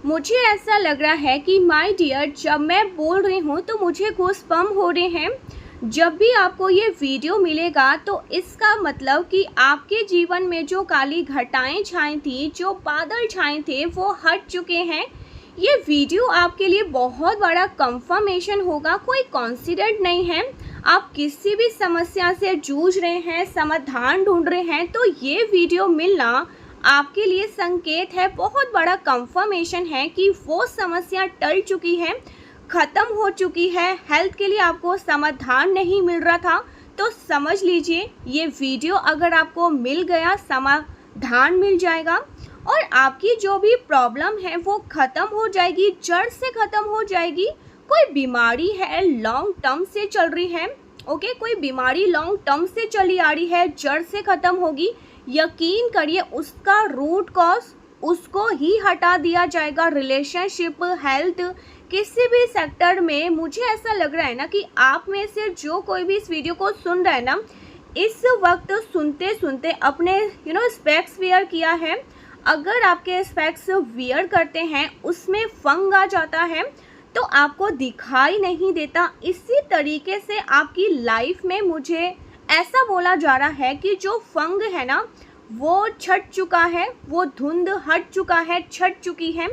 मुझे ऐसा लग रहा है कि माय डियर, जब मैं बोल रही हूँ तो मुझे गूज़बम्प हो रहे हैं। जब भी आपको ये वीडियो मिलेगा तो इसका मतलब कि आपके जीवन में जो काली घटाएं छाई थी, जो बादल छाए थे, वो हट चुके हैं। ये वीडियो आपके लिए बहुत बड़ा कंफर्मेशन होगा, कोई कॉन्सिडेंट नहीं है। आप किसी भी समस्या से जूझ रहे हैं, समाधान ढूंढ रहे हैं, तो ये वीडियो मिलना आपके लिए संकेत है, बहुत बड़ा कंफर्मेशन है कि वो समस्या टल चुकी है, ख़त्म हो चुकी है। हेल्थ के लिए आपको समाधान नहीं मिल रहा था, तो समझ लीजिए ये वीडियो अगर आपको मिल गया, समाधान मिल जाएगा और आपकी जो भी प्रॉब्लम है वो ख़त्म हो जाएगी, जड़ से ख़त्म हो जाएगी। कोई बीमारी है लॉन्ग टर्म से चल रही है, ओके, कोई बीमारी लॉन्ग टर्म से चली आ रही है, जड़ से ख़त्म होगी। यकीन करिए उसका रूट कॉज उसको ही हटा दिया जाएगा। रिलेशनशिप, हेल्थ, किसी भी सेक्टर में मुझे ऐसा लग रहा है ना कि आप में से जो कोई भी इस वीडियो को सुन रहा है ना, इस वक्त सुनते सुनते अपने स्पेक्स वेयर किया है। अगर आपके स्पेक्स वियर करते हैं उसमें फंग आ जाता है तो आपको दिखाई नहीं देता। इसी तरीके से आपकी लाइफ में मुझे ऐसा बोला जा रहा है कि जो फंग है ना वो छट चुका है, वो धुंध हट चुका है, छट चुकी है।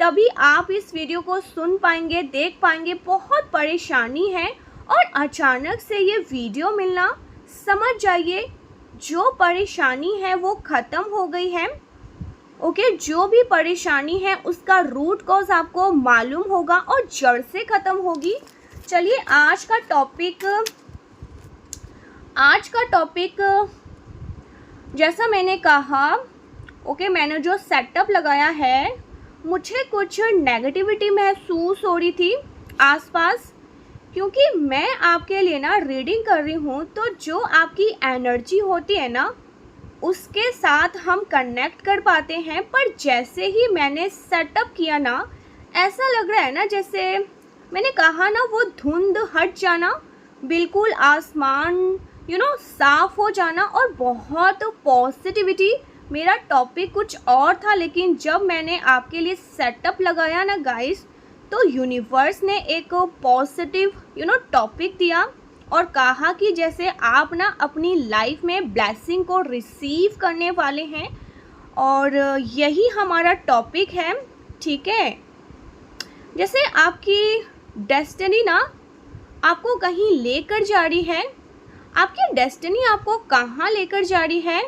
तभी आप इस वीडियो को सुन पाएंगे, देख पाएंगे। बहुत परेशानी है और अचानक से ये वीडियो मिलना, समझ जाइए जो परेशानी है वो ख़त्म हो गई है। ओके, जो भी परेशानी है उसका रूट कॉज आपको मालूम होगा और जड़ से ख़त्म होगी। चलिए आज का टॉपिक जैसा मैंने कहा, ओके, मैंने जो सेटअप लगाया है, मुझे कुछ नेगेटिविटी महसूस हो रही थी आसपास, क्योंकि मैं आपके लिए ना रीडिंग कर रही हूँ। तो जो आपकी एनर्जी होती है ना उसके साथ हम कनेक्ट कर पाते हैं। पर जैसे ही मैंने सेटअप किया ना, ऐसा लग रहा है ना जैसे मैंने कहा ना, वो धुंध हट जाना, बिल्कुल आसमान साफ हो जाना और बहुत पॉजिटिविटी। मेरा टॉपिक कुछ और था, लेकिन जब मैंने आपके लिए सेटअप लगाया ना गाइस, तो यूनिवर्स ने एक पॉजिटिव टॉपिक दिया और कहा कि जैसे आप ना अपनी लाइफ में ब्लेसिंग को रिसीव करने वाले हैं और यही हमारा टॉपिक है, ठीक है। जैसे आपकी डेस्टिनी ना आपको कहीं लेकर जा रही है। आपकी डेस्टिनी आपको कहाँ लेकर जा रही है?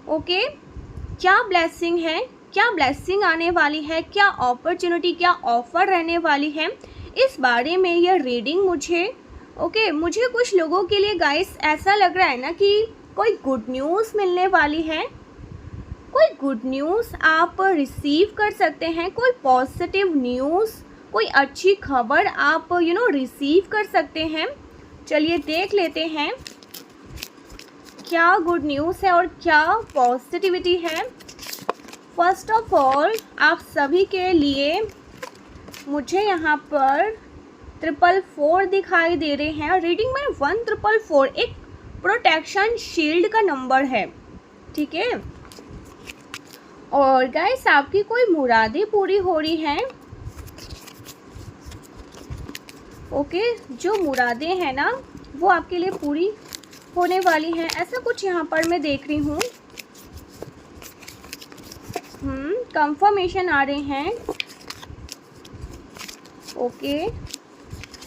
ओके, क्या ब्लेसिंग है, क्या ब्लेसिंग आने वाली है, क्या अपॉर्चुनिटी, क्या ऑफ़र रहने वाली है, इस बारे में ये रीडिंग मुझे कुछ लोगों के लिए गाइस ऐसा लग रहा है ना कि कोई गुड न्यूज़ मिलने वाली है। कोई गुड न्यूज़ आप रिसीव कर सकते हैं, कोई पॉजिटिव न्यूज़, कोई अच्छी खबर आप रिसीव कर सकते हैं। चलिए देख लेते हैं क्या गुड न्यूज़ है और क्या पॉजिटिविटी है। फर्स्ट ऑफ ऑल आप सभी के लिए मुझे यहाँ पर 444 दिखाई दे रहे हैं। रीडिंग में 1444 एक प्रोटेक्शन शील्ड का नंबर है, ठीक है। और गाइस आपकी कोई मुरादें पूरी हो रही हैं, ओके, जो मुरादें हैं ना वो आपके लिए पूरी होने वाली हैं, ऐसा कुछ यहाँ पर मैं देख रही हूँ। कंफर्मेशन आ रहे हैं, ओके।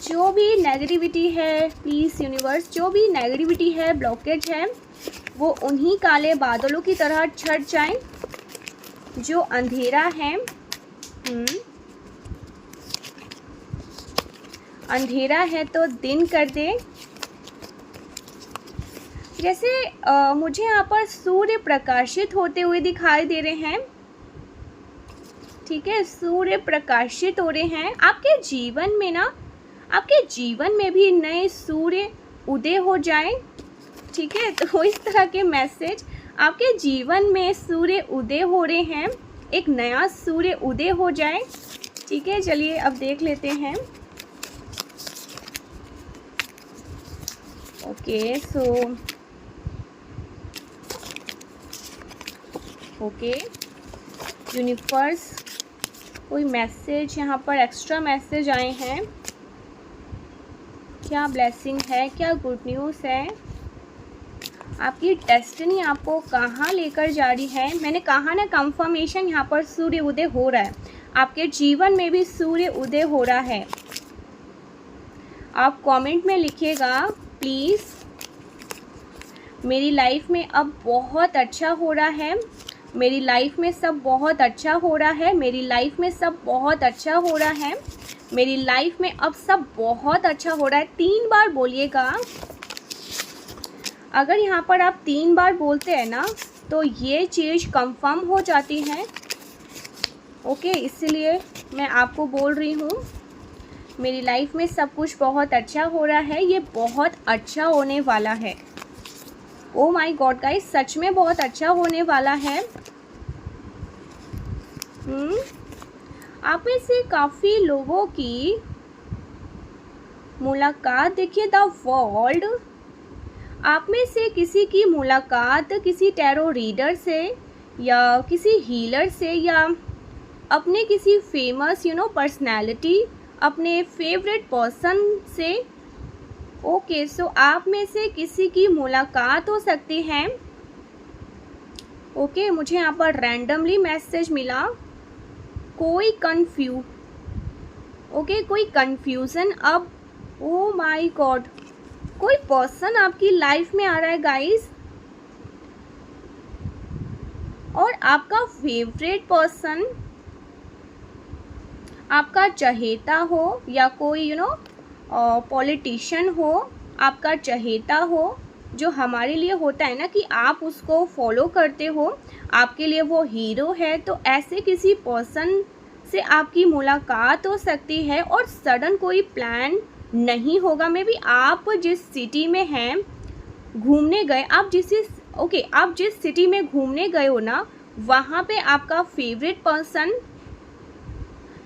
जो भी नेगेटिविटी है, प्लीज़ यूनिवर्स, जो भी नेगेटिविटी है, ब्लॉकेज है, वो उन्हीं काले बादलों की तरह छट जाए। जो अंधेरा है, अंधेरा है तो दिन कर दे। जैसे मुझे यहाँ पर सूर्य प्रकाशित होते हुए दिखाई दे रहे हैं, ठीक है, सूर्य प्रकाशित हो रहे हैं। आपके जीवन में ना, आपके जीवन में भी नए सूर्य उदय हो जाए, ठीक है। तो इस तरह के मैसेज, आपके जीवन में सूर्य उदय हो रहे हैं, एक नया सूर्य उदय हो जाए, ठीक है। चलिए अब देख लेते हैं। ओके, सो ओके, यूनिवर्स कोई मैसेज यहाँ पर एक्स्ट्रा मैसेज आए हैं, क्या ब्लेसिंग है, क्या गुड न्यूज़ है, आपकी डेस्टिनी आपको कहाँ लेकर जा रही है। मैंने कहा ना कंफर्मेशन, यहाँ पर सूर्य उदय हो रहा है, आपके जीवन में भी सूर्य उदय हो रहा है। आप कमेंट में लिखिएगा प्लीज़, मेरी लाइफ में अब बहुत अच्छा हो रहा है, मेरी लाइफ में सब बहुत अच्छा हो रहा है, मेरी लाइफ में सब बहुत अच्छा हो रहा है, मेरी लाइफ में अब सब बहुत अच्छा हो रहा है। 3 बार बोलिएगा। अगर यहाँ पर आप 3 बार बोलते हैं ना तो ये चीज़ कंफर्म हो जाती है। ओके, इसलिए मैं आपको बोल रही हूँ मेरी लाइफ में सब कुछ बहुत अच्छा हो रहा है, ये बहुत अच्छा होने वाला है। ओ माय गॉड गाइस, सच में बहुत अच्छा होने वाला है। आप में से काफ़ी लोगों की मुलाकात, देखिए द वर्ल्ड, आप में से किसी की मुलाकात किसी टैरो रीडर से या किसी हीलर से या अपने किसी फेमस पर्सनैलिटी, अपने फेवरेट पर्सन से। ओके, सो आप में से किसी की मुलाकात हो सकती है। ओके, मुझे यहाँ पर रैंडमली मैसेज मिला, कोई कोई कन्फ्यूज़न अब, ओ माय गॉड, कोई पर्सन आपकी लाइफ में आ रहा है गाइस, और आपका फेवरेट पर्सन, आपका चहेता हो या कोई पॉलिटिशियन हो, आपका चहेता हो, जो हमारे लिए होता है ना कि आप उसको फॉलो करते हो, आपके लिए वो हीरो है। तो ऐसे किसी पर्सन से आपकी मुलाकात हो सकती है और सडन कोई प्लान नहीं होगा। मे बी आप जिस सिटी में हैं घूमने गए, आप जिस सिटी में घूमने गए हो ना, वहाँ पे आपका फेवरेट पर्सन,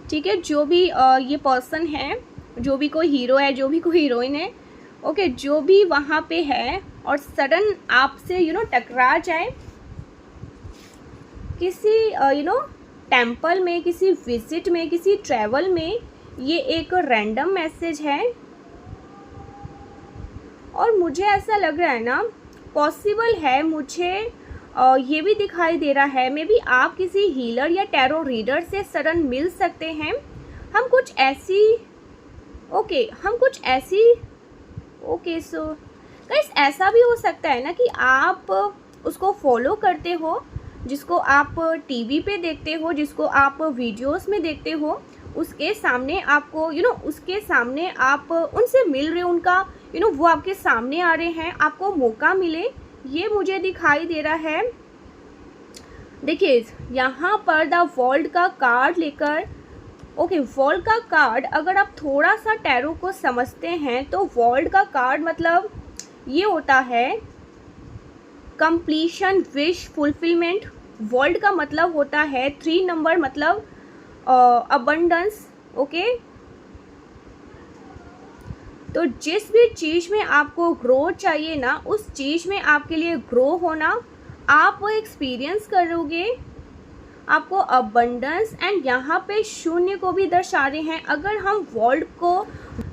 ठीक है, जो भी ये पर्सन है, जो भी कोई हीरो है, जो भी कोई हीरोइन है, ओके, जो भी वहाँ पे है और सडन आपसे टकरा जाए किसी टेम्पल में, किसी विजिट में, किसी ट्रैवल में। ये एक रैंडम मैसेज है और मुझे ऐसा लग रहा है ना, पॉसिबल है, मुझे ये भी दिखाई दे रहा है, मे बी आप किसी हीलर या टैरो रीडर से सडन मिल सकते हैं। हम कुछ ऐसी ओके, सो गाइस, ऐसा भी हो सकता है ना कि आप उसको फॉलो करते हो, जिसको आप टीवी पे देखते हो, जिसको आप वीडियोस में देखते हो, उसके सामने आपको उसके सामने आप उनसे मिल रहे हो, उनका वो आपके सामने आ रहे हैं, आपको मौका मिले, ये मुझे दिखाई दे रहा है। देखिए यहाँ पर द वर्ल्ड का कार्ड लेकर, ओके, वर्ल्ड का कार्ड, अगर आप थोड़ा सा टैरो को समझते हैं तो वर्ल्ड का कार्ड मतलब ये होता है कंप्लीशन, विश फुलफिलमेंट। वर्ल्ड का मतलब होता है 3 नंबर, मतलब अबंडेंस। ओके, तो जिस भी चीज़ में आपको ग्रो चाहिए ना, उस चीज़ में आपके लिए ग्रो होना, आप वो एक्सपीरियंस करोगे, आपको अबंडेंस। एंड यहाँ पे शून्य को भी दर्शा रहे हैं, अगर हम वर्ल्ड को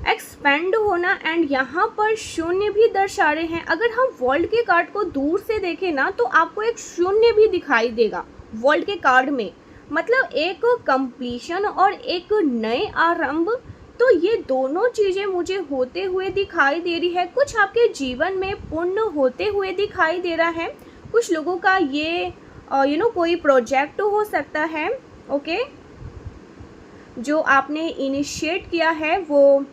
एक्सपेंड होना, एंड यहाँ पर शून्य भी दर्शा रहे हैं। अगर हम वर्ल्ड के कार्ड को दूर से देखें ना तो आपको एक शून्य भी दिखाई देगा वर्ल्ड के कार्ड में, मतलब एक कंप्लीशन और एक नए आरंभ। तो ये दोनों चीज़ें मुझे होते हुए दिखाई दे रही है, कुछ आपके जीवन में पूर्ण होते हुए दिखाई दे रहा है। कुछ लोगों का ये कोई प्रोजेक्ट हो सकता है, ओके, जो आपने इनिशिएट किया है वो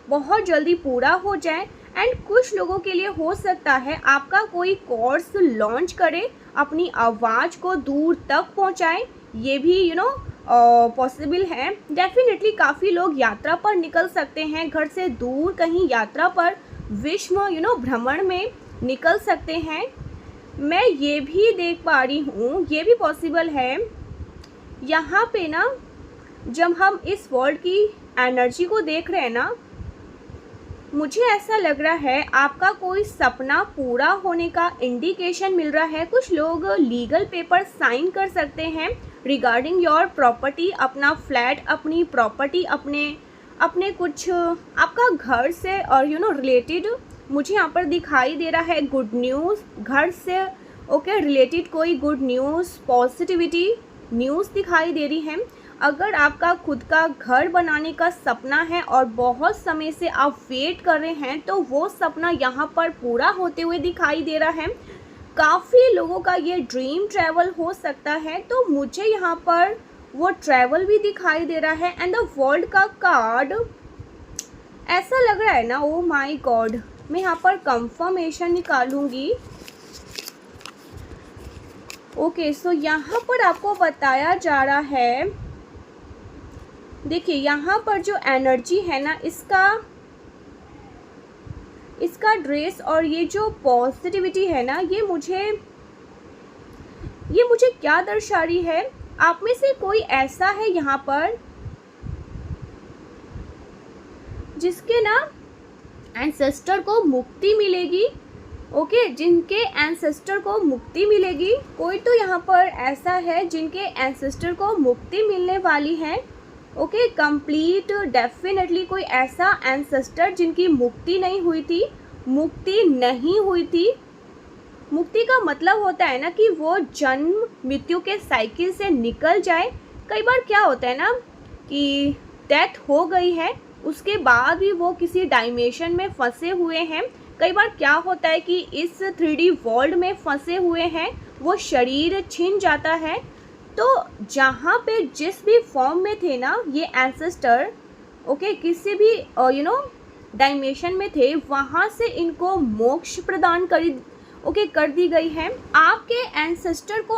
बहुत जल्दी पूरा हो जाए। एंड कुछ लोगों के लिए हो सकता है आपका कोई कोर्स लॉन्च करे, अपनी आवाज़ को दूर तक पहुंचाए, ये भी पॉसिबल है। डेफिनेटली काफ़ी लोग यात्रा पर निकल सकते हैं, घर से दूर कहीं यात्रा पर, विश्व भ्रमण में निकल सकते हैं। मैं ये भी देख पा रही हूँ, ये भी पॉसिबल है यहाँ पे ना, जब हम इस वर्ल्ड की एनर्जी को देख रहे हैं ना, मुझे ऐसा लग रहा है आपका कोई सपना पूरा होने का इंडिकेशन मिल रहा है। कुछ लोग लीगल पेपर साइन कर सकते हैं, रिगार्डिंग योर प्रॉपर्टी, अपना फ्लैट, अपनी प्रॉपर्टी, अपने कुछ आपका घर से और रिलेटेड मुझे यहाँ पर दिखाई दे रहा है गुड न्यूज़, घर से रिलेटेड कोई गुड न्यूज़, पॉजिटिविटी न्यूज़ दिखाई दे रही है। अगर आपका खुद का घर बनाने का सपना है और बहुत समय से आप वेट कर रहे हैं, तो वो सपना यहाँ पर पूरा होते हुए दिखाई दे रहा है। काफ़ी लोगों का ये ड्रीम ट्रैवल हो सकता है, तो मुझे यहाँ पर वो ट्रैवल भी दिखाई दे रहा है। एंड द वर्ल्ड का कार्ड ऐसा लग रहा है ना, ओ माय गॉड, मैं यहाँ पर कंफर्मेशन निकालूंगी। ओके, सो यहाँ पर आपको बताया जा रहा है, देखिए यहाँ पर जो एनर्जी है ना, इसका ड्रेस और ये जो पॉजिटिविटी है ना, ये मुझे क्या दर्शा रही है। आप में से कोई ऐसा है यहाँ पर जिसके ना एंसेस्टर को मुक्ति मिलेगी। ओके, जिनके एंसेस्टर को मुक्ति मिलेगी। कोई तो यहाँ पर ऐसा है जिनके एंसेस्टर को मुक्ति मिलने वाली है। ओके, कंप्लीट डेफिनेटली कोई ऐसा एंसेस्टर जिनकी मुक्ति नहीं हुई थी। मुक्ति का मतलब होता है ना कि वो जन्म मृत्यु के साइकिल से निकल जाए। कई बार क्या होता है ना कि डेथ हो गई है, उसके बाद भी वो किसी डायमेंशन में फंसे हुए हैं। कई बार क्या होता है कि इस 3D वर्ल्ड में फंसे हुए हैं, वो शरीर छिन जाता है। तो जहाँ पे जिस भी फॉर्म में थे ना ये एंसेस्टर, किसी भी डायमेंशन में थे, वहाँ से इनको मोक्ष प्रदान कर दी गई है। आपके एंसेस्टर को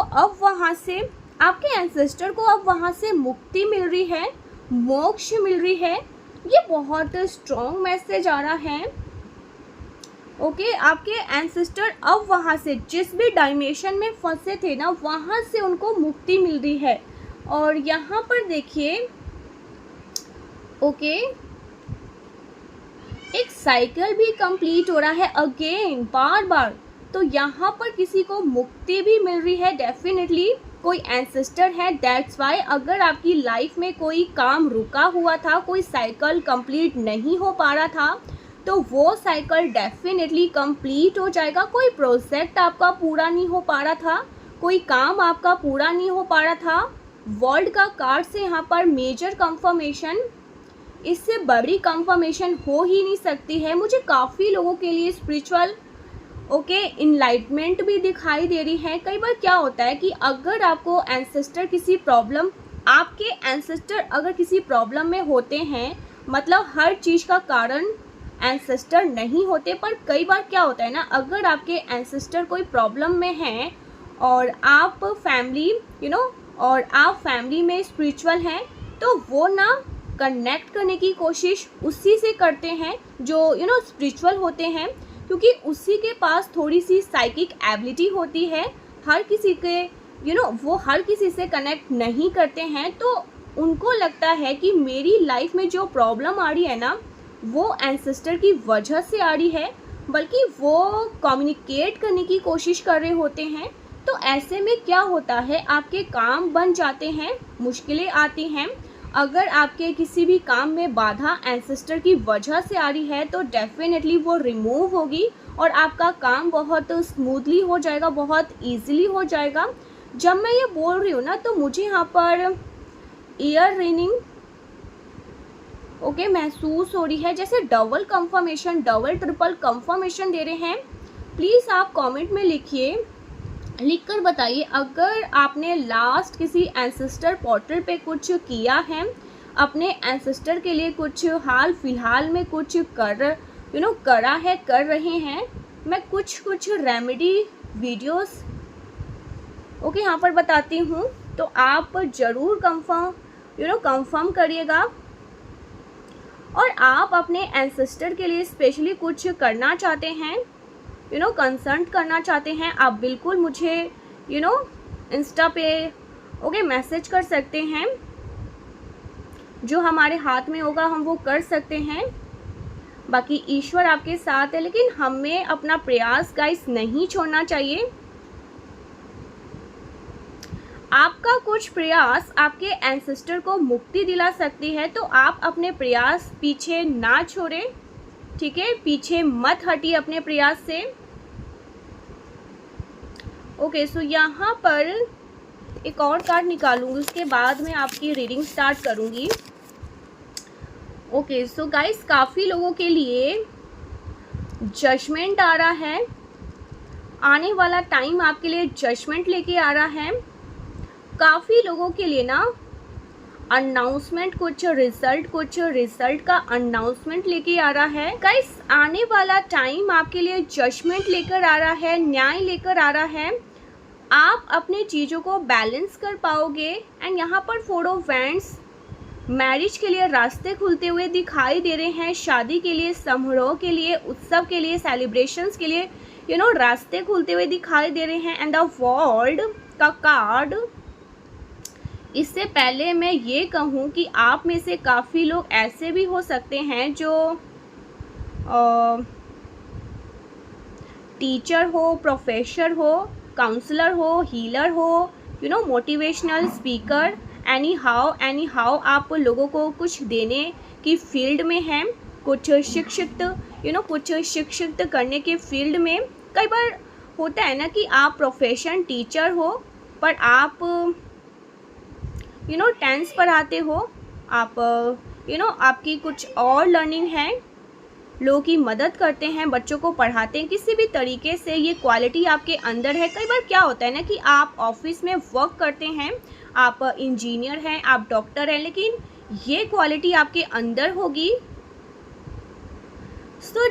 अब वहाँ से मुक्ति मिल रही है, मोक्ष मिल रही है। ये बहुत स्ट्रॉन्ग मैसेज आ रहा है। आपके एंसेस्टर अब वहाँ से जिस भी डायमेंशन में फंसे थे ना, वहाँ से उनको मुक्ति मिल रही है। और यहाँ पर देखिए एक साइकिल भी कंप्लीट हो रहा है अगेन, बार। तो यहाँ पर किसी को मुक्ति भी मिल रही है, डेफिनेटली कोई एंसेस्टर है। दैट्स वाई अगर आपकी लाइफ में कोई काम रुका हुआ था, कोई साइकिल कंप्लीट नहीं हो पा रहा था, तो वो साइकिल डेफिनेटली कंप्लीट हो जाएगा। कोई प्रोजेक्ट आपका पूरा नहीं हो पा रहा था, कोई काम आपका पूरा नहीं हो पा रहा था, वर्ल्ड का कार्ड से यहाँ पर मेजर कंफर्मेशन, इससे बड़ी कंफर्मेशन हो ही नहीं सकती है। मुझे काफ़ी लोगों के लिए स्पिरिचुअल इनलाइटमेंट भी दिखाई दे रही है। कई बार क्या होता है कि अगर आपको एंसेस्टर आपके एंसेस्टर अगर किसी प्रॉब्लम में होते हैं, मतलब हर चीज़ का कारण एंसेस्टर नहीं होते, पर कई बार क्या होता है ना, अगर आपके एंसेस्टर कोई प्रॉब्लम में हैं और आप फैमिली में स्पिरिचुअल हैं, तो वो ना कनेक्ट करने की कोशिश उसी से करते हैं जो स्पिरिचुअल होते हैं, क्योंकि उसी के पास थोड़ी सी साइकिक एबिलिटी होती है। हर किसी के वो हर किसी से कनेक्ट नहीं करते हैं, तो उनको लगता है कि मेरी लाइफ में जो प्रॉब्लम आ रही है ना, वो एंसेस्टर की वजह से आ रही है, बल्कि वो कम्युनिकेट करने की कोशिश कर रहे होते हैं। तो ऐसे में क्या होता है, आपके काम बन जाते हैं, मुश्किलें आती हैं। अगर आपके किसी भी काम में बाधा एंसेस्टर की वजह से आ रही है, तो डेफिनेटली वो रिमूव होगी और आपका काम बहुत स्मूथली हो जाएगा, बहुत ईजिली हो जाएगा। जब मैं ये बोल रही हूँ ना, तो मुझे यहाँ पर ईयर रेनिंग महसूस हो रही है, जैसे double confirmation, double triple confirmation दे रहे हैं। प्लीज़ आप कमेंट में लिखकर बताइए, अगर आपने लास्ट किसी एंसेस्टर पोर्टल पे कुछ किया है, अपने एंसेस्टर के लिए कुछ हाल फिलहाल में कुछ कर रहे हैं। मैं कुछ रेमेडी वीडियोस यहाँ पर बताती हूँ, तो आप ज़रूर कंफर्म करिएगा। और आप अपने एंसेस्टर के लिए स्पेशली कुछ करना चाहते हैं, कंसल्ट करना चाहते हैं, आप बिल्कुल मुझे इंस्टा पे मैसेज कर सकते हैं। जो हमारे हाथ में होगा हम वो कर सकते हैं। बाकी ईश्वर आपके साथ है, लेकिन हमें अपना प्रयास गाइस नहीं छोड़ना चाहिए। आपका कुछ प्रयास आपके एंसेस्टर को मुक्ति दिला सकती है, तो आप अपने प्रयास पीछे ना छोड़ें, ठीक है, पीछे मत हटिए अपने प्रयास से। ओके, सो यहाँ पर एक और कार्ड निकालूंगी, उसके बाद मैं आपकी रीडिंग स्टार्ट करूँगी। ओके, सो गाइस, काफ़ी लोगों के लिए जजमेंट आ रहा है, आने वाला टाइम आपके लिए जजमेंट लेके आ रहा है। काफ़ी लोगों के लिए ना अनाउंसमेंट, कुछ रिजल्ट का अनाउंसमेंट लेके आ रहा है। गाइस, आने वाला टाइम आपके लिए जजमेंट लेकर आ रहा है, न्याय लेकर आ रहा है। आप अपने चीज़ों को बैलेंस कर पाओगे। एंड यहाँ पर 4 ऑफ वैंड्स, मैरिज के लिए रास्ते खुलते हुए दिखाई दे रहे हैं, शादी के लिए, समारोह के लिए, उत्सव के लिए, सेलिब्रेशंस के लिए रास्ते खुलते हुए दिखाई दे रहे हैं। एंड द वर्ल्ड का कार्ड, इससे पहले मैं ये कहूँ कि आप में से काफ़ी लोग ऐसे भी हो सकते हैं जो टीचर हो, प्रोफेसर हो, काउंसलर हो, हीलर हो, मोटिवेशनल स्पीकर, एनी हाउ आप लोगों को कुछ देने की फील्ड में हैं, कुछ शिक्षित करने के फील्ड में। कई बार होता है ना कि आप प्रोफेशन टीचर हो, पर आप टेंस पढ़ाते हो, आप आपकी कुछ और लर्निंग है, लोगों की मदद करते हैं, बच्चों को पढ़ाते हैं, किसी भी तरीके से ये क्वालिटी आपके अंदर है। कई बार क्या होता है ना कि आप ऑफिस में वर्क करते हैं, आप इंजीनियर हैं, आप डॉक्टर हैं, लेकिन ये क्वालिटी आपके अंदर होगी। सो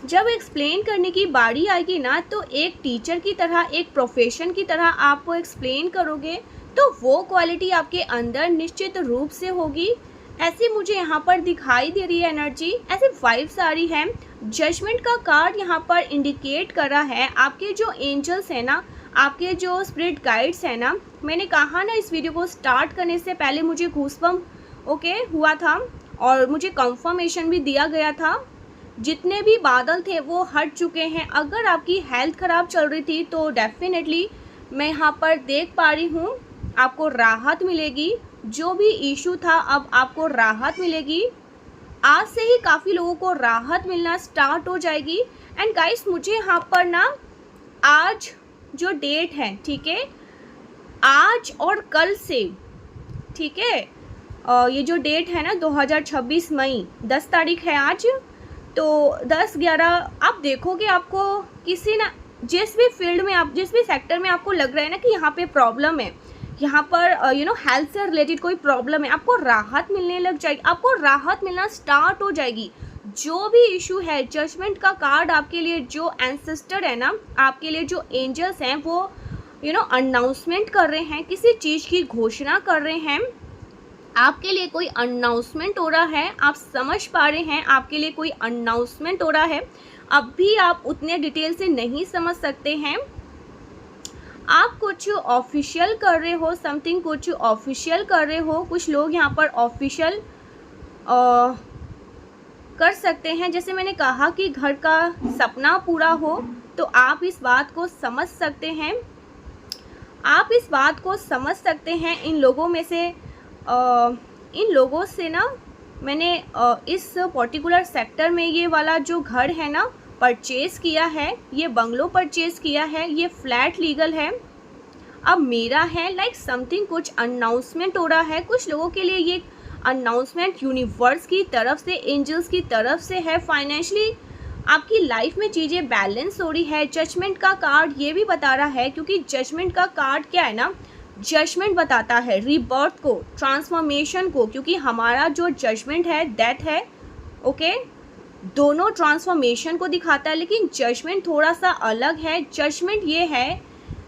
जब एक्सप्लेन करने की बारी आएगी ना, तो एक टीचर की तरह, एक प्रोफेशन की तरह आप एक्सप्लेन करोगे, तो वो क्वालिटी आपके अंदर निश्चित रूप से होगी। ऐसे मुझे यहाँ पर दिखाई दे रही है एनर्जी, ऐसे वाइब्स आ रही है। जजमेंट का कार्ड यहाँ पर इंडिकेट कर रहा है आपके जो एंजल्स हैं ना, आपके जो स्पिरिट गाइड्स हैं ना, मैंने कहा ना इस वीडियो को स्टार्ट करने से पहले मुझे गूज़बम्प हुआ था और मुझे कंफर्मेशन भी दिया गया था। जितने भी बादल थे वो हट चुके हैं। अगर आपकी हेल्थ ख़राब चल रही थी तो डेफिनेटली मैं यहाँ पर देख पा रही हूँ आपको राहत मिलेगी। जो भी इशू था अब आपको राहत मिलेगी। आज से ही काफ़ी लोगों को राहत मिलना स्टार्ट हो जाएगी। एंड गाइस, मुझे यहाँ पर ना आज जो डेट है, ठीक है, आज और कल से, ठीक है, ये जो डेट है ना 2026 मई 10 तारीख है आज, तो 10-11 आप देखोगे आपको किसी ना जिस भी फील्ड में आप, जिस भी सेक्टर में आपको लग रहा है ना कि यहाँ पे प्रॉब्लम है, यहाँ पर हेल्थ से रिलेटेड कोई प्रॉब्लम है, आपको राहत मिलने लग जाएगी, आपको राहत मिलना स्टार्ट हो जाएगी। जो भी इशू है, जजमेंट का कार्ड आपके लिए, जो एंसेस्टर है ना, आपके लिए जो एंजल्स हैं, वो अनाउंसमेंट कर रहे हैं, किसी चीज़ की घोषणा कर रहे हैं। आपके लिए कोई अनाउंसमेंट हो रहा है, आप समझ पा रहे हैं, आपके लिए कोई अनाउंसमेंट हो रहा है। अब भी आप उतने डिटेल से नहीं समझ सकते हैं। आप कुछ ऑफिशियल कर रहे हो, समथिंग कुछ ऑफिशियल कर रहे हो। कुछ लोग यहाँ पर ऑफिशियल कर सकते हैं। जैसे मैंने कहा कि घर का सपना पूरा हो, तो आप इस बात को समझ सकते हैं, आप इस बात को समझ सकते हैं। इन लोगों से ना मैंने इस पर्टिकुलर सेक्टर में ये वाला जो घर है ना परचेज़ किया है, ये बंगलो परचेज़ किया है, ये फ्लैट लीगल है, अब मेरा है। लाइक समथिंग कुछ अनाउंसमेंट हो रहा है। कुछ लोगों के लिए ये अनाउंसमेंट यूनिवर्स की तरफ से, एंजल्स की तरफ से है। फाइनेंशियली आपकी लाइफ में चीज़ें बैलेंस हो रही है। जजमेंट का कार्ड ये भी बता रहा है, क्योंकि जजमेंट का कार्ड क्या है ना, जजमेंट बताता है रीबर्थ को, ट्रांसफॉर्मेशन को, क्योंकि हमारा जो जजमेंट है डेथ है, ओके, दोनों ट्रांसफॉर्मेशन को दिखाता है, लेकिन जजमेंट थोड़ा सा अलग है। जजमेंट ये है,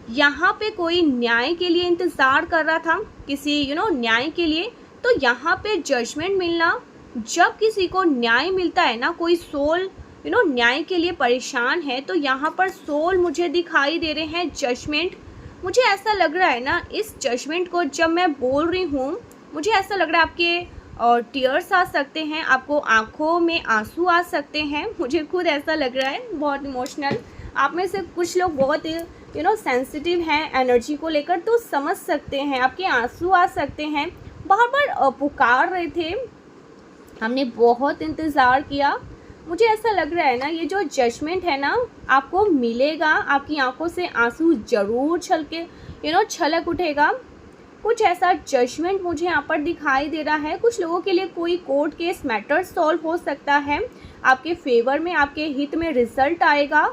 यहाँ पे कोई न्याय के लिए इंतज़ार कर रहा था, किसी न्याय के लिए, तो यहाँ पे जजमेंट मिलना, जब किसी को न्याय मिलता है ना, कोई सोल न्याय के लिए परेशान है, तो यहाँ पर सोल मुझे दिखाई दे रहे हैं। जजमेंट, मुझे ऐसा लग रहा है ना, इस जजमेंट को जब मैं बोल रही हूँ, मुझे ऐसा लग रहा है आपके टीयर्स आ सकते हैं, आपको आंखों में आंसू आ सकते हैं। मुझे खुद ऐसा लग रहा है, बहुत इमोशनल। आप में से कुछ लोग बहुत सेंसिटिव हैं एनर्जी को लेकर, तो समझ सकते हैं, आपके आंसू आ सकते हैं। बार बार पुकार रहे थे, हमने बहुत इंतज़ार किया। मुझे ऐसा लग रहा है ना, ये जो जजमेंट है ना आपको मिलेगा, आपकी आंखों से आंसू ज़रूर छलक उठेगा। कुछ ऐसा जजमेंट मुझे यहाँ पर दिखाई दे रहा है। कुछ लोगों के लिए कोई कोर्ट केस मैटर सॉल्व हो सकता है, आपके फेवर में, आपके हित में रिजल्ट आएगा।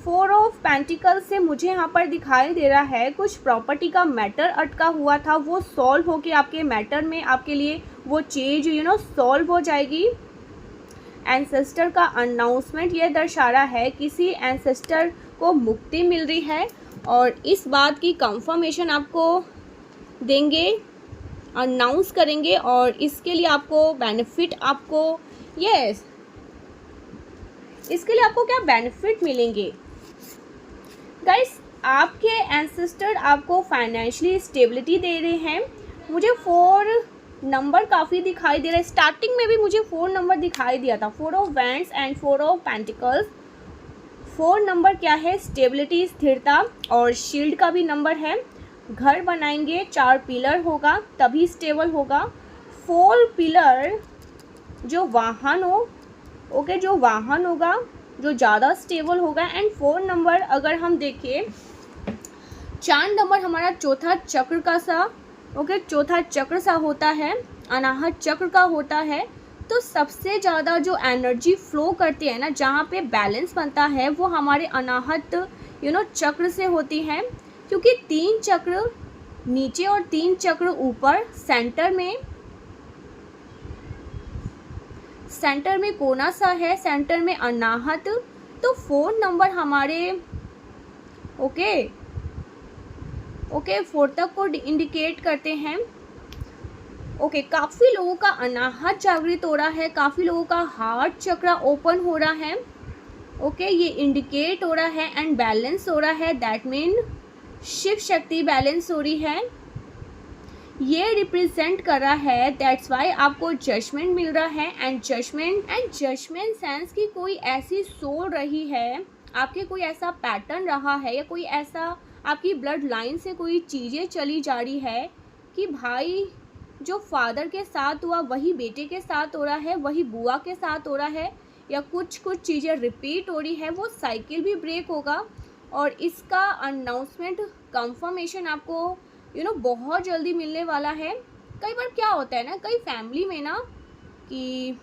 4 ऑफ पेंटिकल्स से मुझे यहाँ पर दिखाई दे रहा है कुछ प्रॉपर्टी का मैटर अटका हुआ था, वो सॉल्व होके आपके मैटर में आपके लिए वो चीज़ सॉल्व हो जाएगी। एंसेस्टर का अनाउंसमेंट ये दर्शा रहा है किसी एंसेस्टर को मुक्ति मिल रही है, और इस बात की कंफर्मेशन आपको देंगे, अनाउंस करेंगे, और इसके लिए आपको बेनिफिट, आपको इसके लिए आपको क्या बेनिफिट मिलेंगे गाइस। आपके एंसेस्टर आपको फाइनेंशियली स्टेबिलिटी दे रहे हैं। मुझे 4 नंबर काफ़ी दिखाई दे रहा है। स्टार्टिंग में भी मुझे 4 नंबर दिखाई दिया था, 4 of wands and 4 of pentacles. 4 number क्या है? स्टेबिलिटी, स्थिरता, और शील्ड का भी नंबर है। घर बनाएंगे, 4 पिलर होगा तभी स्टेबल होगा। 4 पिलर जो वाहन हो, ओके, जो वाहन होगा जो ज़्यादा स्टेबल होगा। एंड 4 नंबर अगर हम देखें, 4 नंबर हमारा चौथा चक्र का सा, ओके, चौथा चक्र सा होता है, अनाहत चक्र का होता है। तो सबसे ज़्यादा जो एनर्जी फ्लो करती है ना, जहाँ पे बैलेंस बनता है, वो हमारे अनाहत चक्र से होती है। क्योंकि 3 चक्र नीचे और 3 चक्र ऊपर, सेंटर में कोना सा है, सेंटर में अनाहत। तो 4 नंबर हमारे ओके 4 तक को इंडिकेट करते हैं। ओके, काफ़ी लोगों का अनाहत जागृत हो रहा है, काफ़ी लोगों का हार्ट चक्र ओपन हो रहा है। ओके, ये इंडिकेट हो रहा है एंड बैलेंस हो रहा है, that mean Shiv Shakti balance हो रही है। ये रिप्रेजेंट कर रहा है, दैट्स वाई आपको जजमेंट मिल रहा है। एंड जजमेंट सेंस की कोई ऐसी सोल रही है, आपके कोई ऐसा पैटर्न रहा है, या कोई ऐसा आपकी ब्लड लाइन से कोई चीज़ें चली जा रही है कि भाई जो फादर के साथ हुआ वही बेटे के साथ हो रहा है, वही बुआ के साथ हो रहा है, या कुछ चीज़ें रिपीट हो रही है, वो साइकिल भी ब्रेक होगा। और इसका अनाउंसमेंट, कंफर्मेशन आपको बहुत जल्दी मिलने वाला है। कई बार क्या होता है ना, कई फैमिली में ना, कि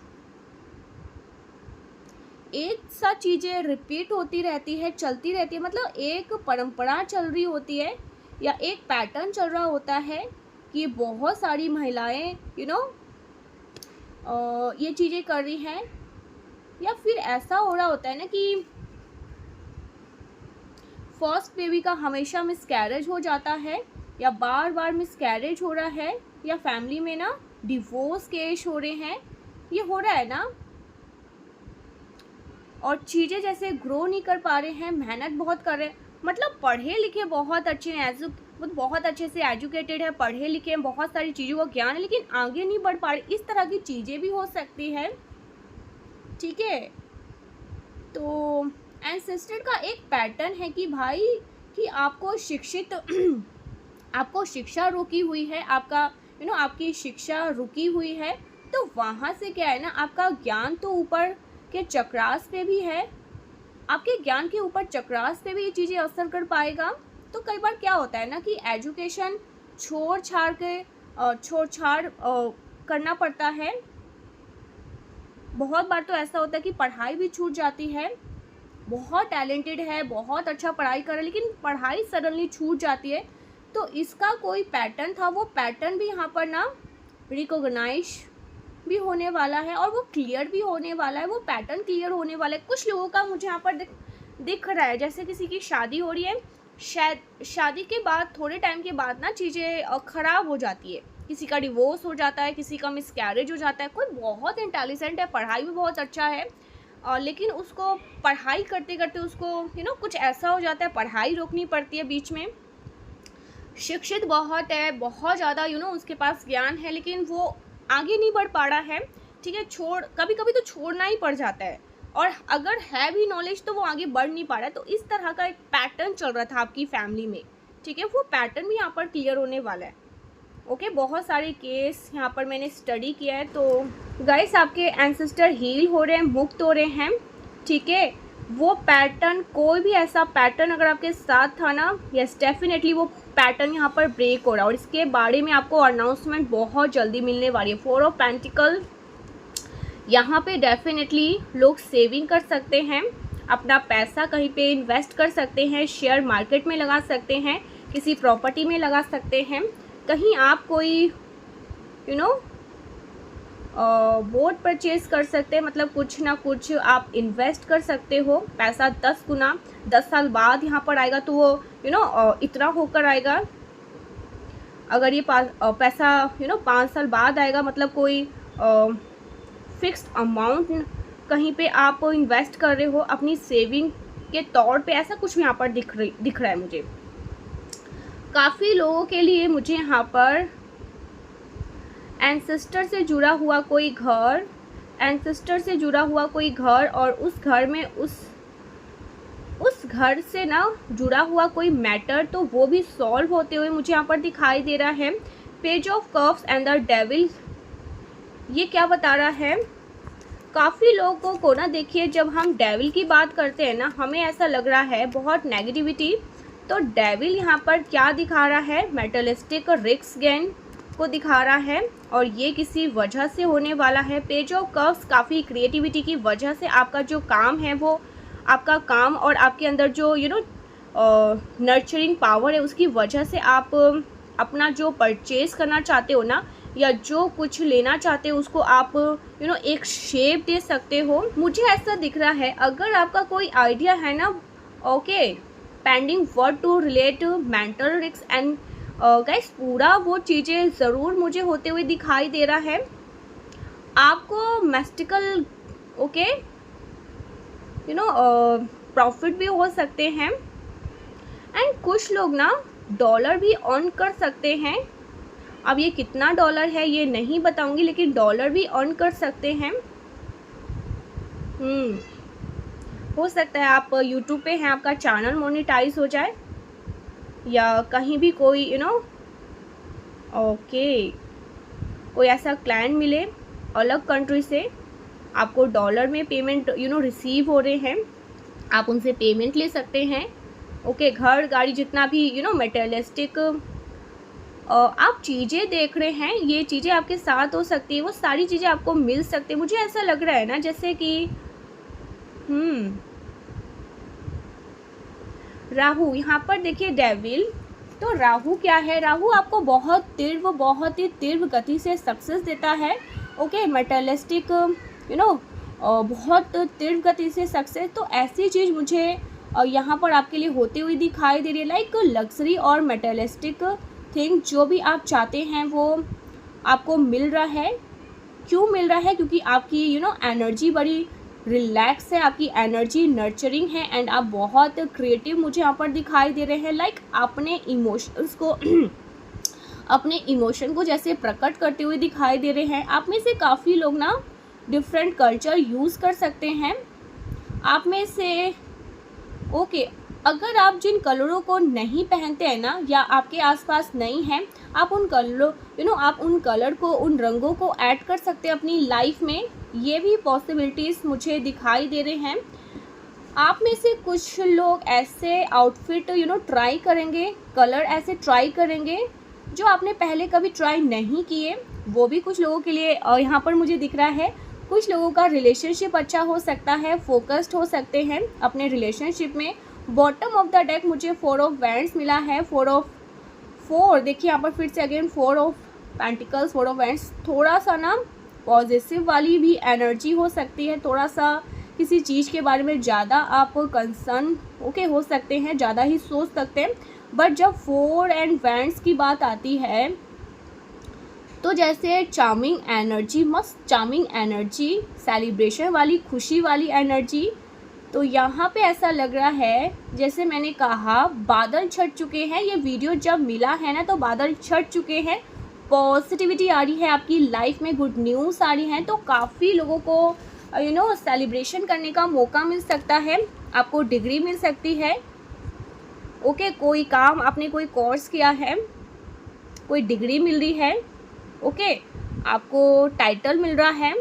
एक सा चीज़ें रिपीट होती रहती है, चलती रहती है, मतलब एक परंपरा चल रही होती है, या एक पैटर्न चल रहा होता है कि बहुत सारी महिलाएं ये चीज़ें कर रही हैं। या फिर ऐसा हो रहा होता है ना कि फर्स्ट बेबी का हमेशा मिसकैरेज हो जाता है, या बार बार मिसकैरेज हो रहा है, या फैमिली में ना डिवोर्स केस हो रहे हैं, ये हो रहा है ना। और चीज़ें जैसे ग्रो नहीं कर पा रहे हैं, मेहनत बहुत कर रहे हैं, मतलब पढ़े लिखे बहुत अच्छे हैं, बहुत अच्छे से एजुकेटेड है, पढ़े लिखे हैं, बहुत सारी चीज़ों का ज्ञान है, लेकिन आगे नहीं बढ़ पा रहे। इस तरह की चीज़ें भी हो सकती है, ठीक है। तो एंसेस्टर का एक पैटर्न है कि भाई कि आपको आपको शिक्षा रुकी हुई है, आपका आपकी शिक्षा रुकी हुई है। तो वहाँ से क्या है ना, आपका ज्ञान तो ऊपर के चक्रास पे भी है, आपके ज्ञान के ऊपर चक्रास पे भी ये चीज़ें असर कर पाएगा। तो कई बार क्या होता है ना कि एजुकेशन छोड़ छाड़ करना पड़ता है। बहुत बार तो ऐसा होता है कि पढ़ाई भी छूट जाती है, बहुत टैलेंटेड है, बहुत अच्छा पढ़ाई कर रहा है, लेकिन पढ़ाई सडनली छूट जाती है। तो इसका कोई पैटर्न था, वो पैटर्न भी यहाँ पर ना रिकॉग्नाइज भी होने वाला है, और वो क्लियर भी होने वाला है, वो पैटर्न क्लियर होने वाला है। कुछ लोगों का मुझे यहाँ पर दिख रहा है, जैसे किसी की शादी हो रही है, शायद शादी के बाद थोड़े टाइम के बाद ना चीज़ें ख़राब हो जाती है, किसी का डिवोर्स हो जाता है, किसी का मिसकैरेज हो जाता है। कोई बहुत इंटेलिजेंट है, पढ़ाई भी बहुत अच्छा है, लेकिन उसको पढ़ाई करते करते उसको कुछ ऐसा हो जाता है, पढ़ाई रोकनी पड़ती है बीच में। शिक्षित बहुत है, बहुत ज़्यादा उसके पास ज्ञान है, लेकिन वो आगे नहीं बढ़ पा रहा है, ठीक है। कभी कभी तो छोड़ना ही पड़ जाता है, और अगर है भी नॉलेज तो वो आगे बढ़ नहीं पा रहा है। तो इस तरह का एक पैटर्न चल रहा था आपकी फैमिली में, ठीक है। वो पैटर्न भी यहाँ पर क्लियर होने वाला है। ओके, बहुत सारे केस यहाँ पर मैंने स्टडी किया है। तो गाइस, आपके एंसेस्टर हील हो रहे हैं, मुक्त हो रहे हैं, ठीक है। वो पैटर्न, कोई भी ऐसा पैटर्न अगर आपके साथ था ना, यस डेफिनेटली वो पैटर्न यहाँ पर ब्रेक हो रहा है। और इसके बारे में आपको अनाउंसमेंट बहुत जल्दी मिलने वाली है। 4 ऑफ पेंटिकल, यहाँ पे डेफिनेटली लोग सेविंग कर सकते हैं, अपना पैसा कहीं पे इन्वेस्ट कर सकते हैं, शेयर मार्केट में लगा सकते हैं, किसी प्रॉपर्टी में लगा सकते हैं, कहीं आप कोई बोट परचेज कर सकते हैं। मतलब कुछ ना कुछ आप इन्वेस्ट कर सकते हो, पैसा 10 गुना 10 साल बाद यहाँ पर आएगा, तो वो इतना होकर आएगा। अगर ये पैसा 5 साल बाद आएगा, मतलब कोई फिक्स्ड अमाउंट कहीं पे आप इन्वेस्ट कर रहे हो अपनी सेविंग के तौर पे, ऐसा कुछ यहाँ पर दिख रहा है मुझे। काफ़ी लोगों के लिए मुझे यहाँ पर एंसेस्टर से जुड़ा हुआ कोई घर, एंसेस्टर से जुड़ा हुआ कोई घर, और उस घर में उस घर से ना जुड़ा हुआ कोई मैटर, तो वो भी सॉल्व होते हुए मुझे यहाँ पर दिखाई दे रहा है। Page of cups and the devil, ये क्या बता रहा है? काफ़ी लोगों को ना, देखिए जब हम डेविल की बात करते हैं ना, हमें ऐसा लग रहा है बहुत नेगेटिविटी। तो डेविल यहाँ पर क्या दिखा रहा है? मेटलिस्टिक रिस्क गेन को दिखा रहा है, और ये किसी वजह से होने वाला है। पेज ऑफ कप्स, काफ़ी क्रिएटिविटी की वजह से आपका जो काम है, वो आपका काम और आपके अंदर जो नर्चरिंग पावर है, उसकी वजह से आप अपना जो परचेज करना चाहते हो ना, या जो कुछ लेना चाहते हो, उसको आप एक शेप दे सकते हो। मुझे ऐसा दिख रहा है, अगर आपका कोई आइडिया है ना, okay, pending word to relate mental risk and guys, पूरा वो चीज़ें ज़रूर मुझे होते हुए दिखाई दे रहा है। आपको मैस्टिकल ओके प्रॉफिट भी हो सकते हैं, एंड कुछ लोग ना डॉलर भी अर्न कर सकते हैं। अब ये कितना डॉलर है ये नहीं बताऊंगी, लेकिन डॉलर भी अर्न कर सकते हैं। हो सकता है आप यूट्यूब पे हैं, आपका चैनल मोनेटाइज हो जाए, या कहीं भी कोई ओके कोई ऐसा क्लाइंट मिले अलग कंट्री से, आपको डॉलर में पेमेंट रिसीव हो रहे हैं, आप उनसे पेमेंट ले सकते हैं। ओके, घर गाड़ी जितना भी मेटेरियलिस्टिक आप चीज़ें देख रहे हैं, ये चीज़ें आपके साथ हो सकती है, वो सारी चीज़ें आपको मिल सकती है। मुझे ऐसा लग रहा है ना, जैसे कि राहु, यहाँ पर देखिए डेविल, तो राहु क्या है? राहु आपको बहुत ही तीव्र गति से सक्सेस देता है। ओके, मेटेरियलिस्टिक बहुत तीव्र गति से सक्सेस, तो ऐसी चीज़ मुझे यहाँ पर आपके लिए होती हुई दिखाई दे रही है। लाइक लग्जरी और मेटेरियलिस्टिक थिंग, जो भी आप चाहते हैं वो आपको मिल रहा है। क्यों मिल रहा है? क्योंकि आपकी एनर्जी बड़ी रिलैक्स है, आपकी एनर्जी नर्चरिंग है, एंड आप बहुत क्रिएटिव मुझे यहाँ पर दिखाई दे रहे हैं। लाइक अपने इमोशंस को अपने इमोशन को जैसे प्रकट करते हुए दिखाई दे रहे हैं। आप में से काफ़ी लोग ना डिफरेंट कल्चर यूज़ कर सकते हैं। आप में से ओके, अगर आप जिन कलरों को नहीं पहनते हैं ना, या आपके आसपास नहीं हैं, आप उन कलरों आप उन कलर को, उन रंगों को ऐड कर सकते हैं अपनी लाइफ में। ये भी पॉसिबिलिटीज़ मुझे दिखाई दे रहे हैं। आप में से कुछ लोग ऐसे आउटफिट ट्राई करेंगे, कलर ऐसे ट्राई करेंगे जो आपने पहले कभी ट्राई नहीं किए। वो भी कुछ लोगों के लिए यहाँ पर मुझे दिख रहा है। कुछ लोगों का रिलेशनशिप अच्छा हो सकता है, फोकस्ड हो सकते हैं अपने रिलेशनशिप में। बॉटम ऑफ द डेक मुझे 4 ऑफ वैंड्स मिला है। 4 देखिए यहाँ पर फिर से again 4 of pentacles, 4 of wands. थोड़ा सा ना पॉजिटिव वाली भी एनर्जी हो सकती है, थोड़ा सा किसी चीज़ के बारे में ज़्यादा आप कंसर्न हो सकते हैं, ज़्यादा ही सोच सकते हैं। बट जब 4 एंड वैंड्स की बात आती है, तो जैसे चार्मिंग एनर्जी, मस्त चार्मिंग एनर्जी, सेलिब्रेशन वाली, खुशी वाली एनर्जी। तो यहाँ पे ऐसा लग रहा है, जैसे मैंने कहा, बादल छट चुके हैं। ये वीडियो जब मिला है ना, तो बादल छट चुके हैं, पॉजिटिविटी आ रही है आपकी लाइफ में, गुड न्यूज़ आ रही है। तो काफ़ी लोगों को सेलिब्रेशन करने का मौका मिल सकता है, आपको डिग्री मिल सकती है। ओके, कोई काम आपने कोई कोर्स किया है, कोई डिग्री मिल रही है। ओके, आपको टाइटल मिल रहा है।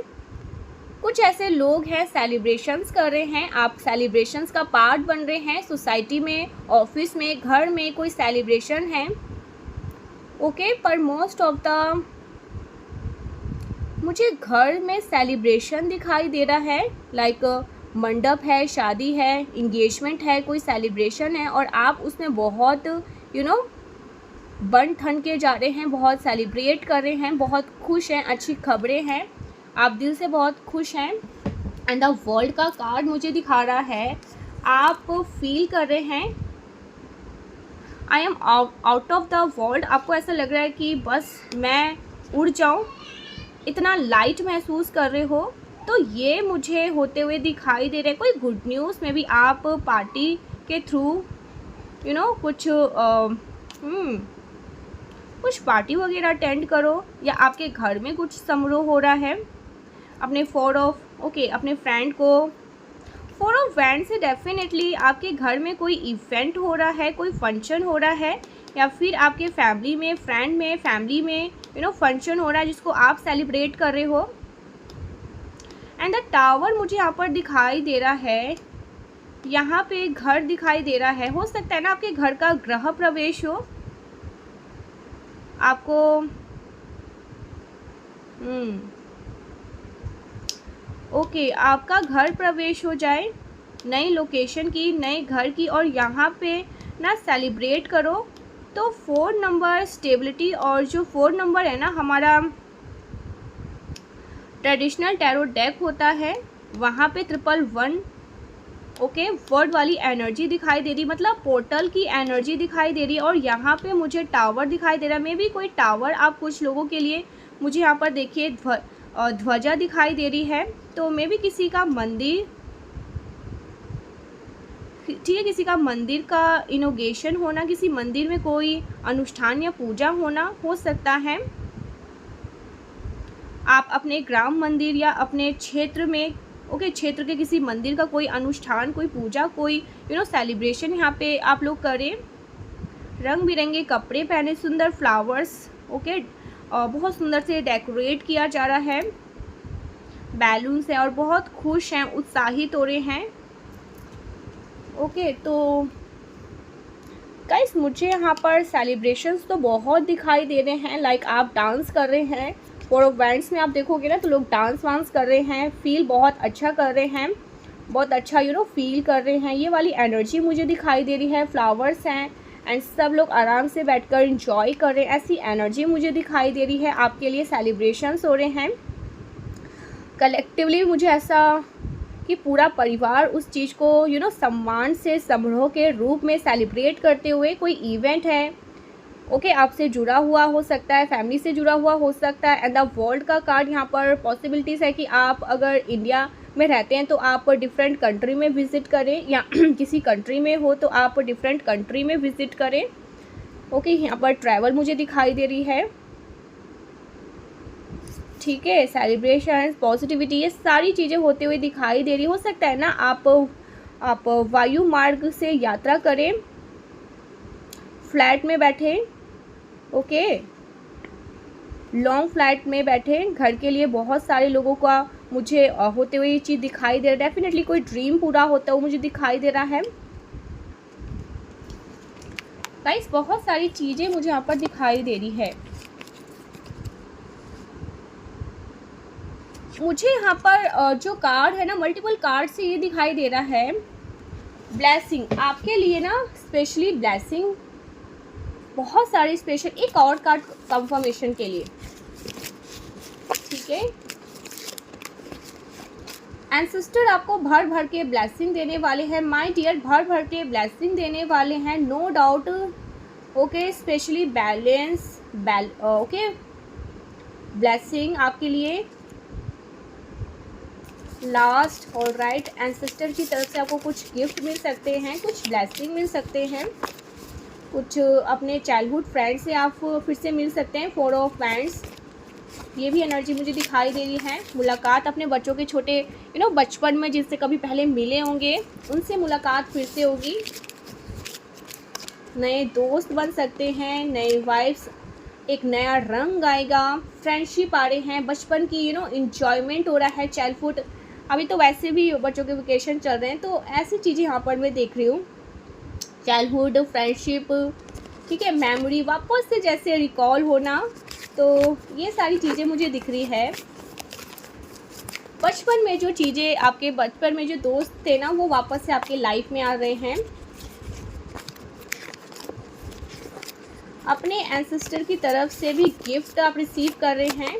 कुछ ऐसे लोग हैं सेलिब्रेशंस कर रहे हैं, आप सेलिब्रेशंस का पार्ट बन रहे हैं। सोसाइटी में, ऑफिस में, घर में कोई सेलिब्रेशन है। ओके, पर मोस्ट ऑफ द मुझे घर में सेलिब्रेशन दिखाई दे रहा है। लाइक मंडप है, शादी है, इंगेजमेंट है, कोई सेलिब्रेशन है और आप उसमें बहुत बन ठन के जा रहे हैं, बहुत सेलिब्रेट कर रहे हैं, बहुत खुश हैं, अच्छी खबरें हैं, आप दिल से बहुत खुश हैं। एंड द वर्ल्ड का कार्ड मुझे दिखा रहा है, आप फील कर रहे हैं I am out of the world. आपको ऐसा लग रहा है कि बस मैं उड़ जाऊं, इतना लाइट महसूस कर रहे हो। तो ये मुझे होते हुए दिखाई दे रहा है। कोई गुड न्यूज़ में भी आप पार्टी के थ्रू कुछ पार्टी वगैरह अटेंड करो, या आपके घर में कुछ समारोह हो रहा है। अपने अपने फ्रेंड को 4 ऑफ वैंड से डेफिनेटली आपके घर में कोई इवेंट हो रहा है, कोई फंक्शन हो रहा है, या फिर आपके फैमिली में, फ्रेंड में, फैमिली में फंक्शन हो रहा है जिसको आप सेलिब्रेट कर रहे हो। एंड द टावर मुझे यहाँ पर दिखाई दे रहा है, यहाँ पे घर दिखाई दे रहा है। हो सकता है ना आपके घर का गृह प्रवेश हो, आपको ओके आपका घर प्रवेश हो जाए, नई लोकेशन की, नए घर की, और यहाँ पे ना सेलिब्रेट करो। तो 4 नंबर स्टेबिलिटी, और जो 4 नंबर है ना हमारा ट्रेडिशनल टैरो डेक होता है, वहाँ पे 111 ओके वर्ड वाली एनर्जी दिखाई दे रही, मतलब पोर्टल की एनर्जी दिखाई दे रही है। और यहाँ पे मुझे टावर दिखाई दे रहा है, मे बी कोई टावर आप कुछ लोगों के लिए, मुझे यहाँ पर देखिए ध्वजा दिखाई दे रही है। तो मे बी किसी का मंदिर, ठीक है, किसी का मंदिर का इनोगेशन होना, किसी मंदिर में कोई अनुष्ठान या पूजा होना हो सकता है। आप अपने ग्राम मंदिर या अपने क्षेत्र में क्षेत्र के किसी मंदिर का कोई अनुष्ठान, कोई पूजा, कोई सेलिब्रेशन यहाँ पे आप लोग करें। रंग बिरंगे कपड़े पहने, सुंदर फ्लावर्स बहुत सुंदर से डेकोरेट किया जा रहा है, बैलून्स हैं और बहुत खुश हैं, उत्साहित हो रहे हैं। तो गाइस मुझे यहाँ पर सेलिब्रेशंस तो बहुत दिखाई दे रहे हैं। लाइक आप डांस कर रहे हैं, 4 ऑफ वैंड्स में आप देखोगे ना तो लोग डांस वांस कर रहे हैं, फील बहुत अच्छा कर रहे हैं, बहुत अच्छा फील कर रहे हैं। ये वाली एनर्जी मुझे दिखाई दे रही है। फ्लावर्स हैं एंड सब लोग आराम से बैठकर इंजॉय कर रहे हैं, ऐसी एनर्जी मुझे दिखाई दे रही है। आपके लिए सेलिब्रेशंस हो रहे हैं कलेक्टिवली। मुझे ऐसा कि पूरा परिवार उस चीज़ को सम्मान से समारोह के रूप में सेलिब्रेट करते हुए, कोई इवेंट है आपसे जुड़ा हुआ हो सकता है, फैमिली से जुड़ा हुआ हो सकता है। एंड द वर्ल्ड का कार्ड यहाँ पर पॉसिबिलिटीज़ है कि आप अगर इंडिया में रहते हैं तो आप डिफरेंट कंट्री में विज़िट करें, या किसी कंट्री में हो तो आप डिफरेंट कंट्री में विज़िट करें। यहाँ पर ट्रैवल मुझे दिखाई दे रही है, ठीक है। सेलिब्रेशन, पॉजिटिविटी, ये सारी चीज़ें होते हुए दिखाई दे रही। हो सकता है ना आप वायु मार्ग से यात्रा करें, फ्लाइट में बैठे, लॉन्ग फ्लाइट में बैठे। घर के लिए बहुत सारे लोगों का मुझे होते हुए ये चीज़ दिखाई दे रहा है। डेफिनेटली कोई ड्रीम पूरा होता हुआ मुझे दिखाई दे रहा है। गाइस बहुत सारी चीज़ें मुझे यहाँ पर दिखाई दे रही है। मुझे यहाँ पर जो कार्ड है ना, मल्टीपल कार्ड से ये दिखाई दे रहा है ब्लेसिंग आपके लिए ना, स्पेशली ब्लेसिंग, बहुत सारी स्पेशल। एक और कार्ड कंफर्मेशन के लिए, ठीक है। एंसेस्टर आपको भर भर के ब्लेसिंग देने वाले हैं माय डियर, भर भर के ब्लेसिंग देने वाले हैं, no doubt. Specially balance blessing आपके लिए लास्ट। ऑल राइट, एंसेस्टर की तरफ से आपको कुछ गिफ्ट मिल सकते हैं, कुछ ब्लेसिंग मिल सकते हैं, कुछ अपने चाइल्डहुड फ्रेंड से आप फिर से मिल सकते हैं। 4 ऑफ वैंड्स, ये भी एनर्जी मुझे दिखाई दे रही है। मुलाकात अपने बच्चों के छोटे बचपन में जिससे कभी पहले मिले होंगे, उनसे मुलाकात फिर से होगी। नए दोस्त बन सकते हैं, नए वाइब्स, एक नया रंग आएगा, फ्रेंडशिप आ रहे हैं, बचपन की इंजॉयमेंट हो रहा है, चाइल्डहुड। अभी तो वैसे भी बच्चों के वेकेशन चल रहे हैं, तो ऐसी चीज़ें यहाँ पर मैं देख रही हूँ। चाइल्डहुड, फ्रेंडशिप, ठीक है, मेमोरी वापस से जैसे रिकॉल होना, तो ये सारी चीज़ें मुझे दिख रही है। बचपन में जो चीज़ें, आपके बचपन में जो दोस्त थे ना, वो वापस से आपके लाइफ में आ रहे हैं। अपने एंसेस्टर की तरफ से भी गिफ्ट आप रिसीव कर रहे हैं।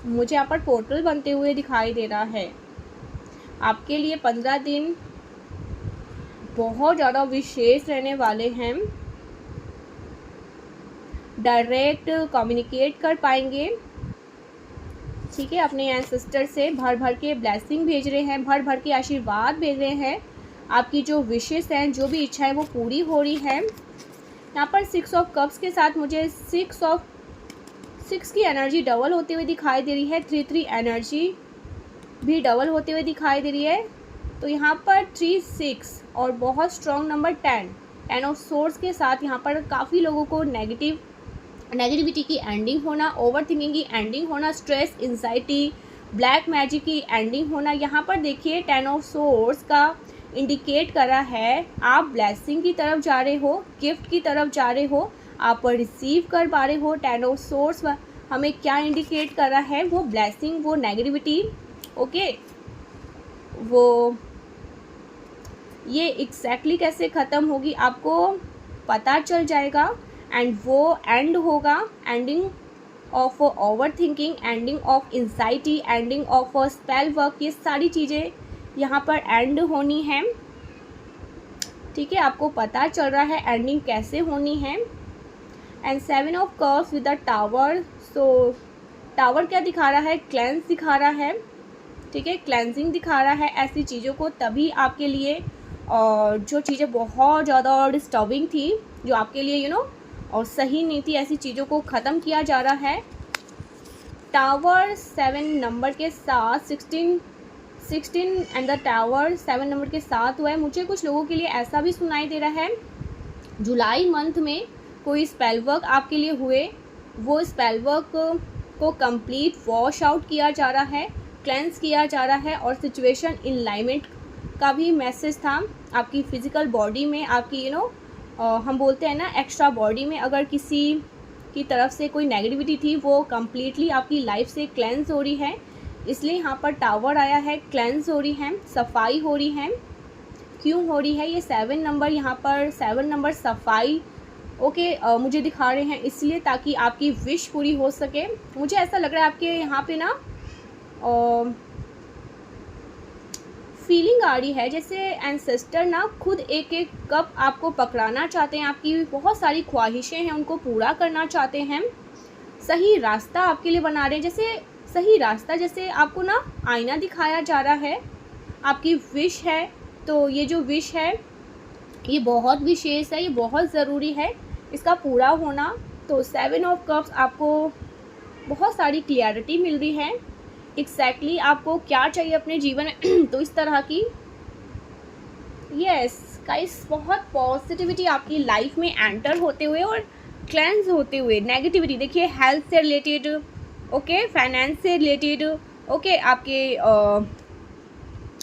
मुझे यहाँ पर पोर्टल बनते हुए दिखाई दे रहा है। आपके लिए 15 दिन बहुत ज़्यादा विशेष रहने वाले हैं। डायरेक्ट कम्युनिकेट कर पाएंगे, ठीक है, अपने एंसेस्टर से भर भर के ब्लेसिंग भेज रहे हैं, भर भर के आशीर्वाद भेज रहे हैं। आपकी जो विशेस हैं, जो भी इच्छा है, वो पूरी हो रही है। यहाँ पर 6 ऑफ कप्स के साथ मुझे 6 की एनर्जी डबल होते हुए दिखाई दे रही है। 3 एनर्जी भी डबल होते हुए दिखाई दे रही है। तो यहाँ पर 3, 6 और बहुत स्ट्रॉन्ग नंबर 10 ऑफ सोर्स के साथ यहाँ पर काफ़ी लोगों को नेगेटिविटी की एंडिंग होना, ओवर थिंकिंग की एंडिंग होना, स्ट्रेस, एंजाइटी, ब्लैक मैजिक की एंडिंग होना। यहाँ पर देखिए 10 ऑफ सोर्स का इंडिकेट करा है आप ब्लेसिंग की तरफ जा रहे हो, गिफ्ट की तरफ जा रहे हो, आप रिसीव कर पा रहे हो। 10 ऑफ सोर्स हमें क्या इंडिकेट कर रहा है, वो ब्लेसिंग, वो नेगेटिविटी, ओके, वो ये एग्जैक्टली कैसे ख़त्म होगी आपको पता चल जाएगा। एंड वो एंड होगा, ending of over thinking, ending of anxiety, ending of spell work, ये सारी चीज़ें यहाँ पर एंड होनी है, ठीक है, आपको पता चल रहा है एंडिंग कैसे होनी है। And 7 of cups with the tower. So tower क्या दिखा रहा है, क्लेंस दिखा रहा है, ठीक है, क्लेंजिंग दिखा रहा है ऐसी चीज़ों को। तभी आपके लिए और जो चीज़ें बहुत ज़्यादा डिस्टर्बिंग थी, जो आपके लिए और सही नहीं थी, ऐसी चीज़ों को ख़त्म किया जा रहा है। टावर 7 नंबर के साथ 16 एंड द टावर 7 नंबर के साथ हुआ है। मुझे कुछ लोगों के लिए ऐसा भी सुनाई दे रहा है, जुलाई मंथ में कोई स्पेल वर्क आपके लिए हुए, वो स्पेल वर्क को कंप्लीट वॉश आउट किया जा रहा है, क्लेंस किया जा रहा है। और सिचुएशन इनलाइनमेंट का भी मैसेज था आपकी फिज़िकल बॉडी में, आपकी हम बोलते हैं ना एक्स्ट्रा बॉडी में, अगर किसी की तरफ से कोई नेगेटिविटी थी, वो कम्प्लीटली आपकी लाइफ से क्लेंस हो रही है। इसलिए यहाँ पर टावर आया है, क्लेंस हो रही है, सफाई हो रही है। क्यों हो रही है ये 7 नंबर, यहाँ पर 7 नंबर सफाई, ओके, मुझे दिखा रहे हैं, इसलिए ताकि आपकी विश पूरी हो सके। मुझे ऐसा लग रहा है आपके यहाँ पे ना फीलिंग आ रही है जैसे एंसेस्टर ना खुद एक एक कप आपको पकड़ाना चाहते हैं, आपकी बहुत सारी ख्वाहिशें हैं उनको पूरा करना चाहते हैं, सही रास्ता आपके लिए बना रहे हैं। जैसे सही रास्ता, जैसे आपको ना आईना दिखाया जा रहा है, आपकी विश है, तो ये जो विश है ये बहुत विशेष है, ये बहुत ज़रूरी है इसका पूरा होना। तो 7 ऑफ कप्स आपको बहुत सारी क्लियरिटी मिल रही है, एग्जैक्टली आपको क्या चाहिए अपने जीवन में। तो इस तरह की यस गाइस, बहुत पॉजिटिविटी आपकी लाइफ में एंटर होते हुए और क्लेंस होते हुए। नेगेटिविटी देखिए हेल्थ से रिलेटेड, ओके, फाइनेंस से रिलेटेड, ओके, आपके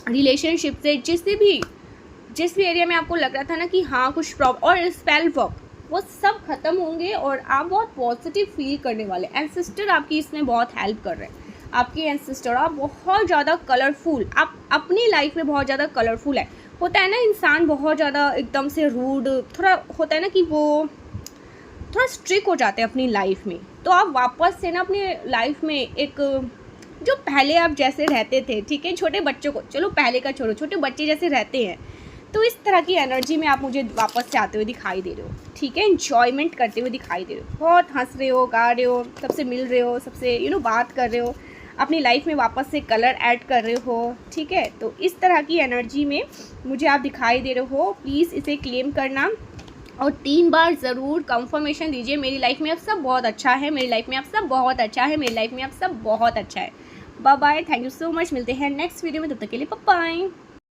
रिलेशनशिप से, जिस भी एरिया में आपको लग रहा था ना कि हाँ कुछ प्रॉब्लम, और स्पेल वर्क, वो सब ख़त्म होंगे और आप बहुत पॉजिटिव फील करने वाले। एंसेस्टर आपकी इसमें बहुत हेल्प कर रहे हैं। आपके एंसेस्टर आप बहुत ज़्यादा कलरफुल, आप अपनी लाइफ में बहुत ज़्यादा कलरफुल है। होता है ना इंसान बहुत ज़्यादा एकदम से रूड, थोड़ा होता है ना कि वो थोड़ा स्ट्रिक्ट हो जाते हैं अपनी लाइफ में। तो आप वापस से ना अपनी लाइफ में एक जो पहले आप जैसे रहते थे, ठीक है, छोटे बच्चों को, चलो पहले का छोड़ो, छोटे बच्चे जैसे रहते हैं, तो इस तरह की एनर्जी में आप मुझे वापस से आते हुए दिखाई दे रहे हो, ठीक है, एंजॉयमेंट करते हुए दिखाई दे रहे हो, बहुत हंस रहे हो, गा रहे हो, सबसे मिल रहे हो, सबसे बात कर रहे हो, अपनी लाइफ में वापस से कलर ऐड कर रहे हो, ठीक है। तो इस तरह की एनर्जी में मुझे आप दिखाई दे रहे हो। प्लीज़ इसे क्लेम करना, और 3 बार ज़रूर कंफर्मेशन दीजिए, मेरी लाइफ में अब सब बहुत अच्छा है, मेरी लाइफ में अब सब बहुत अच्छा है, मेरी लाइफ में अब सब बहुत अच्छा है। Bye bye, thank you so much, मिलते हैं नेक्स्ट वीडियो में, तब तक के लिए बाय बाय।